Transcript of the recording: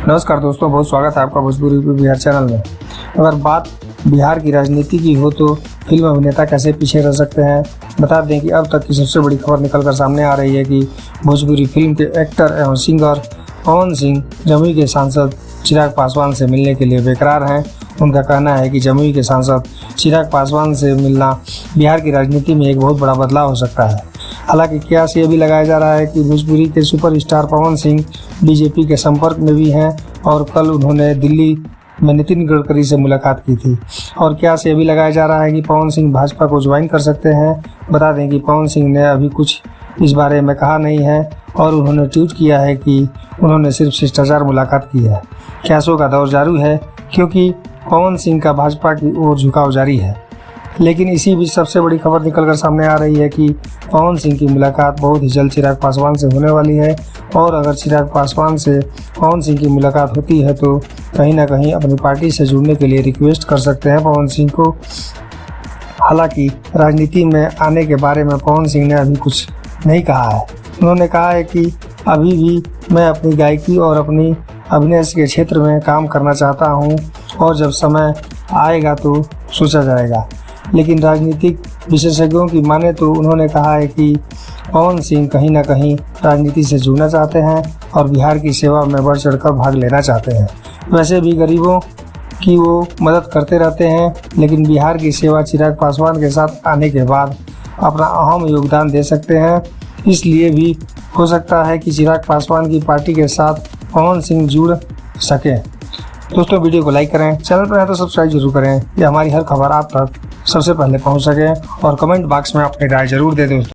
नमस्कार दोस्तों, बहुत स्वागत है आपका भोजपुरी बिहार चैनल में। अगर बात बिहार की राजनीति की हो तो फिल्म अभिनेता कैसे पीछे रह सकते हैं। बता दें कि अब तक की सबसे बड़ी खबर निकलकर सामने आ रही है कि भोजपुरी फिल्म के एक्टर एवं सिंगर पवन सिंह जमुई के सांसद चिराग पासवान से मिलने के लिए बेकरार हैं। उनका कहना है कि जमुई के सांसद चिराग पासवान से मिलना बिहार की राजनीति में एक बहुत बड़ा बदलाव हो सकता है। हालांकि कयास ये भी लगाया जा रहा है कि भोजपुरी के सुपरस्टार पवन सिंह बीजेपी के संपर्क में भी हैं और कल उन्होंने दिल्ली में नितिन गडकरी से मुलाकात की थी। और कयास ये भी लगाया जा रहा है कि पवन सिंह भाजपा को ज्वाइन कर सकते हैं। बता दें कि पवन सिंह ने अभी कुछ इस बारे में कहा नहीं है और उन्होंने ट्वीट किया है कि उन्होंने सिर्फ शिष्टाचार मुलाकात की है। कयासों का दौर जारी है क्योंकि पवन सिंह का भाजपा की ओर झुकाव जारी है। लेकिन इसी बीच सबसे बड़ी खबर निकलकर सामने आ रही है कि पवन सिंह की मुलाकात बहुत ही जल्द चिराग पासवान से होने वाली है। और अगर चिराग पासवान से पवन सिंह की मुलाकात होती है तो कहीं ना कहीं अपनी पार्टी से जुड़ने के लिए रिक्वेस्ट कर सकते हैं पवन सिंह को। हालांकि राजनीति में आने के बारे में पवन सिंह ने अभी कुछ नहीं कहा है। उन्होंने कहा है कि अभी भी मैं अपनी गायकी और अपनी अभिनय के क्षेत्र में काम करना चाहता हूं और जब समय आएगा तो सोचा जाएगा। लेकिन राजनीतिक विशेषज्ञों की माने तो उन्होंने कहा है कि पवन सिंह कहीं ना कहीं राजनीति से जुड़ना चाहते हैं और बिहार की सेवा में बढ़ चढ़कर भाग लेना चाहते हैं। वैसे भी गरीबों की वो मदद करते रहते हैं, लेकिन बिहार की सेवा चिराग पासवान के साथ आने के बाद अपना अहम योगदान दे सकते हैं। इसलिए भी हो सकता है कि चिराग पासवान की पार्टी के साथ पवन सिंह जुड़ सकें। दोस्तों, वीडियो को लाइक करें, चैनल पर है तो सब्सक्राइब जरूर करें। ये हमारी हर खबर आप तक सबसे पहले पहुंच सके और कमेंट बॉक्स में अपनी राय जरूर दे दें।